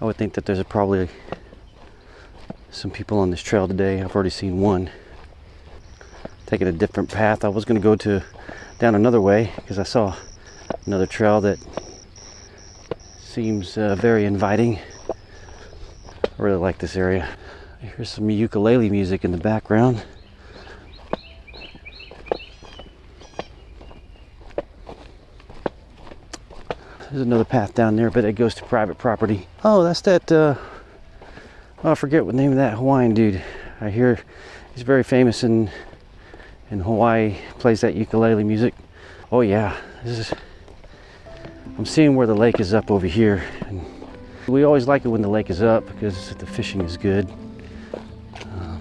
I would think that there's probably some people on this trail today. I've already seen one. Taking a different path. I was going to go down another way because I saw another trail that seems very inviting. I really like this area. Here's some ukulele music in the background. There's another path down there, but it goes to private property. Oh, that's that, oh, I forget what the name of that Hawaiian dude. I hear he's very famous in Hawaii, plays that ukulele music. Oh yeah, I'm seeing where the lake is up over here. And we always like it when the lake is up because the fishing is good.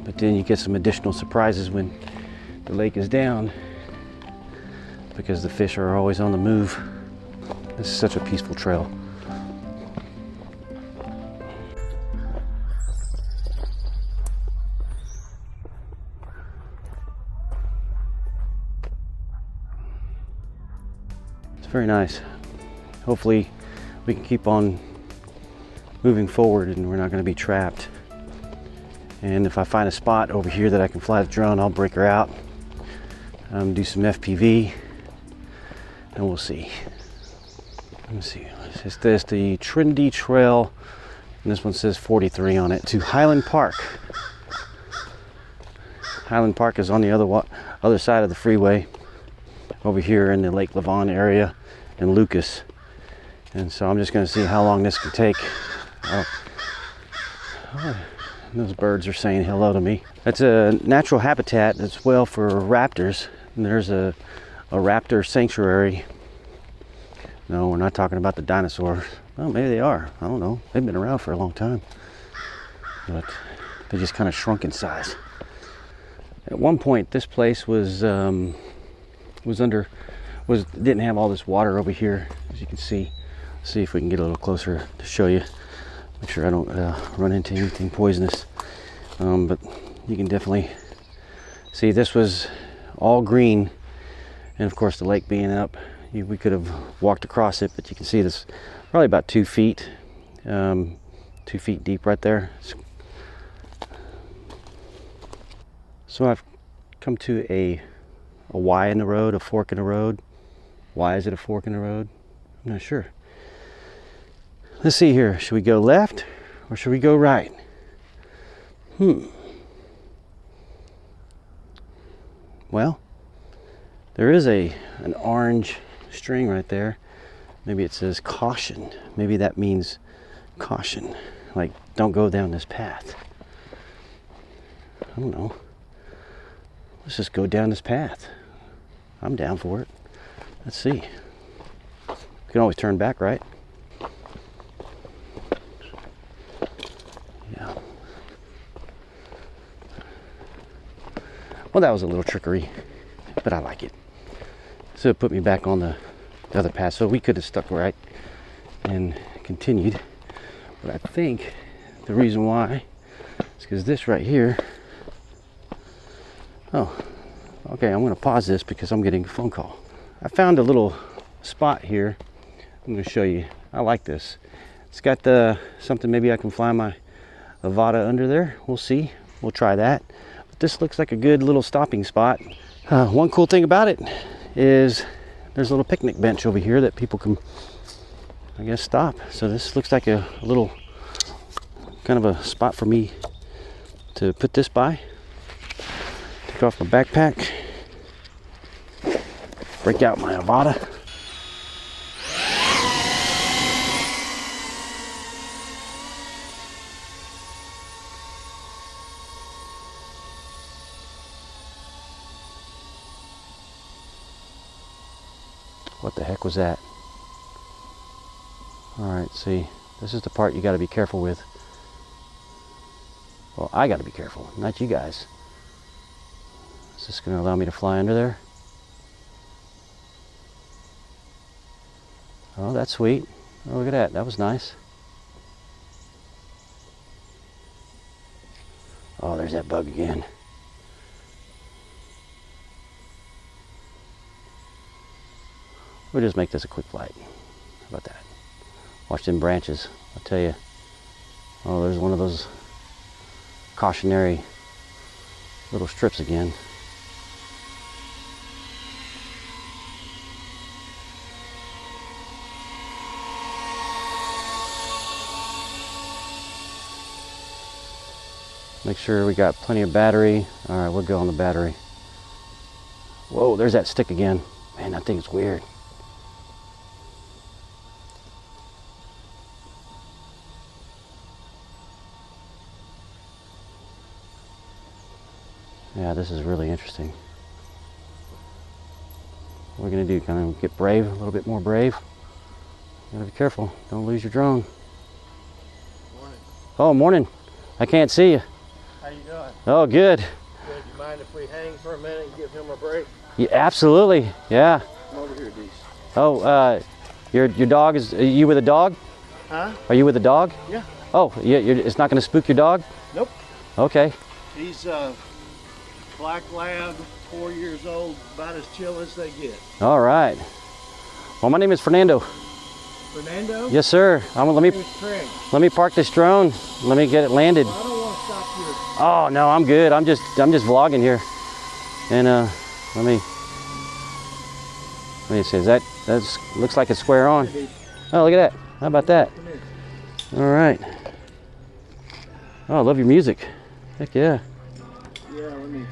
But then you get some additional surprises when the lake is down because the fish are always on the move. This is such a peaceful trail. It's very nice. Hopefully we can keep on moving forward and we're not going to be trapped. And if I find a spot over here that I can fly the drone, I'll break her out, do some FPV, and we'll see. Let me see. It's this, the Trinity Trail, and this one says 43 on it, to Highland Park. Highland Park is on the other side of the freeway, over here in the Lake Lavon area in Lucas. And so I'm just going to see how long this can take. Those birds are saying hello to me. It's a natural habitat as well for raptors. And there's a raptor sanctuary. No, we're not talking about the dinosaurs. Well, maybe they are. I don't know. They've been around for a long time. But they just kind of shrunk in size. At one point, this place didn't have all this water over here, as you can see. Let's see if we can get a little closer to show you. Make sure I don't run into anything poisonous. But you can definitely see this was all green, and of course the lake being up, we could have walked across it, but you can see this probably about 2 feet, 2 feet deep right there. So I've come to a Y in the road, a fork in the road. Why is it a fork in the road? I'm not sure. Let's see here. Should we go left or should we go right? Well, there is an orange string right there. Maybe it says caution. Maybe that means caution. Like, don't go down this path. I don't know. Let's just go down this path. I'm down for it. Let's see. You can always turn back, right? Yeah. Well, that was a little trickery, but I like it. So it put me back on the other path. So we could have stuck right and continued. But I think the reason why is because this right here. Oh, okay. I'm going to pause this because I'm getting a phone call. I found a little spot here. I'm going to show you. I like this. It's got something. Maybe I can fly my Avata under there. We'll see. We'll try that. But this looks like a good little stopping spot. One cool thing about it is there's a little picnic bench over here that people can, I guess, stop. So this looks like a little kind of a spot for me to put this by. Take off my backpack. Break out my Avata. What the heck was that? Alright, see, this is the part you got to be careful with. Well, I got to be careful, not you guys. Is this going to allow me to fly under there? Oh, that's sweet. Oh, look at that. That was nice. Oh, there's that bug again. We'll just make this a quick flight. How about that? Watch them branches. I'll tell you, Oh, there's one of those cautionary little strips again. Make sure we got plenty of battery. All right, we'll go on the battery. Whoa, there's that stick again. Man, that thing's weird. Yeah, this is really interesting. What are we gonna do? Kind of get brave, a little bit more brave. You gotta be careful, don't lose your drone. Morning. Oh, morning. I can't see you. How you doing? Oh, good. Good. You mind if we hang for a minute and give him a break? Yeah, absolutely. Yeah. Come over here, Dees. Oh, your dog is. Are you with a dog? Huh? Are you with a dog? Yeah. Oh, yeah. It's not going to spook your dog? Nope. Okay. He's black lab, 4 years old, about as chill as they get. All right. Well, my name is Fernando. Fernando? Yes, sir. Let me park this drone. Let me get it landed. Well, I don't want to stop you. Oh no, I'm good. I'm just vlogging here, and let me see. That looks like it's square on. Oh, look at that. How about that? All right. Oh, I love your music. Heck yeah. Yeah, let me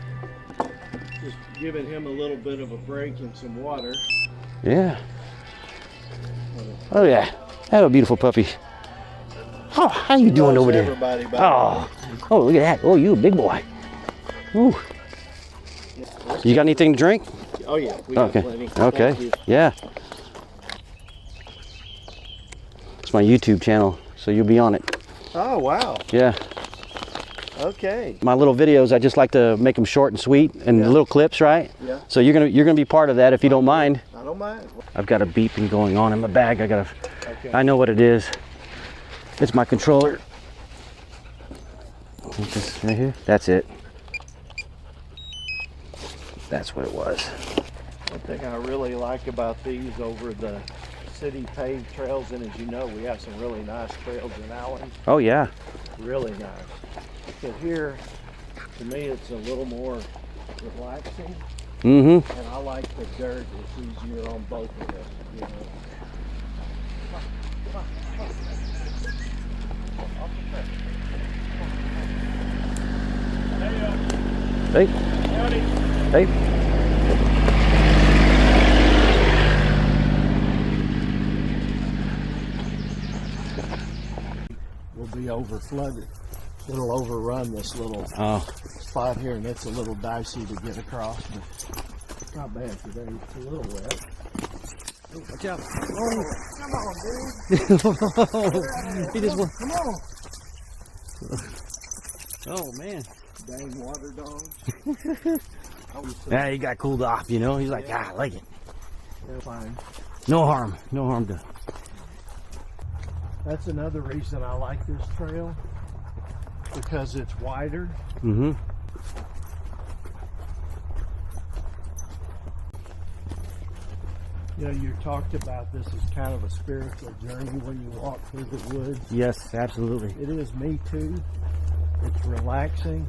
just giving him a little bit of a break and some water. Yeah. Oh yeah. Have a beautiful puppy. Oh, how you doing over there? Everybody Oh, look at that. Oh, you a big boy. Ooh. You got anything to drink? Oh yeah, we got plenty. Okay. Yeah. It's my YouTube channel, so you'll be on it. Oh wow. Yeah. Okay. My little videos, I just like to make them short and sweet and little clips, right? Yeah. So you're gonna be part of that if you don't mind. I don't mind. I've got a beeping going on in my bag. I know what it is. It's my controller. This right here. That's it. That's what it was. One thing I really like about these over the city paved trails, and as you know, we have some really nice trails in Allen. Oh yeah. Really nice. So here, to me, it's a little more relaxing. Mm-hmm. And I like the dirt. It's easier on both of us, you know. Hey. Hey. We'll be over flooded. It'll overrun this little spot here, and it's a little dicey to get across, but it's not bad today. It's a little wet. Oh, watch out. Oh, come on, dude. He just went. Come on. Oh, man. Dang water dog. Yeah, he got cooled off, you know. He's like, I like it. They're fine. No harm. No harm done. That's another reason I like this trail, because it's wider. Mm-hmm. You know, you talked about this as kind of a spiritual journey when you walk through the woods. Yes, absolutely. It is me too. It's relaxing.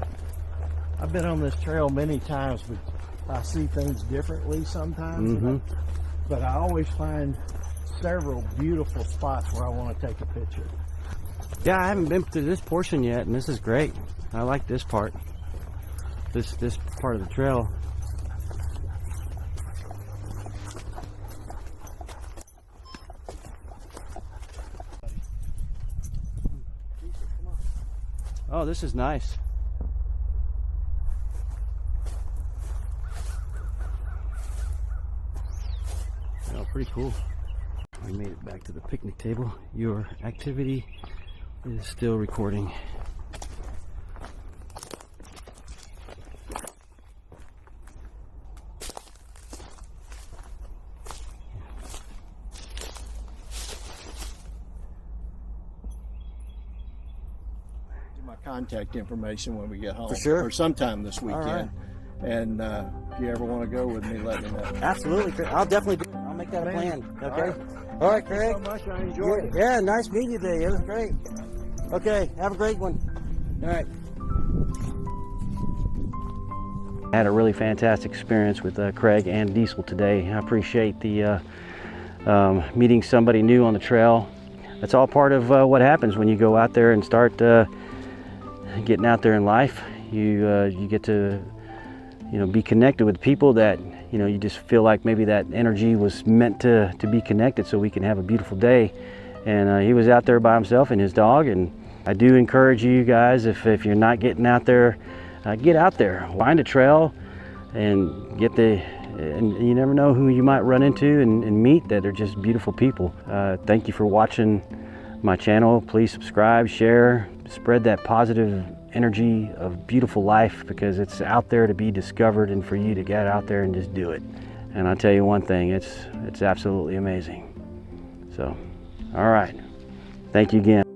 I've been on this trail many times, but I see things differently sometimes. Mm-hmm. But I always find several beautiful spots where I want to take a picture. Yeah, I haven't been to this portion yet, and this is great. I like this part. This part of the trail. Oh, this is nice. Oh, pretty cool. We made it back to the picnic table. Your activity is still recording. My contact information when we get home. For sure. Or sometime this weekend. All right. And if you ever want to go with me, let me know. Absolutely, Craig. I'll definitely do it. I'll make that a plan. Okay. All right, Craig. Thank you so much. I enjoyed it. Yeah, nice meeting you today. It was great. Okay, have a great one. All right. I had a really fantastic experience with Craig and Diesel today. I appreciate the meeting somebody new on the trail. That's all part of what happens when you go out there and start getting out there in life. You get to be connected with people that you just feel like maybe that energy was meant to be connected so we can have a beautiful day. And he was out there by himself and his dog. And I do encourage you guys, if you're not getting out there, get out there, find a trail, and and you never know who you might run into and meet that are just beautiful people. Thank you for watching my channel. Please subscribe, share, spread that positive energy of beautiful life, because it's out there to be discovered and for you to get out there and just do it. And I'll tell you one thing, it's absolutely amazing. So, all right. Thank you again.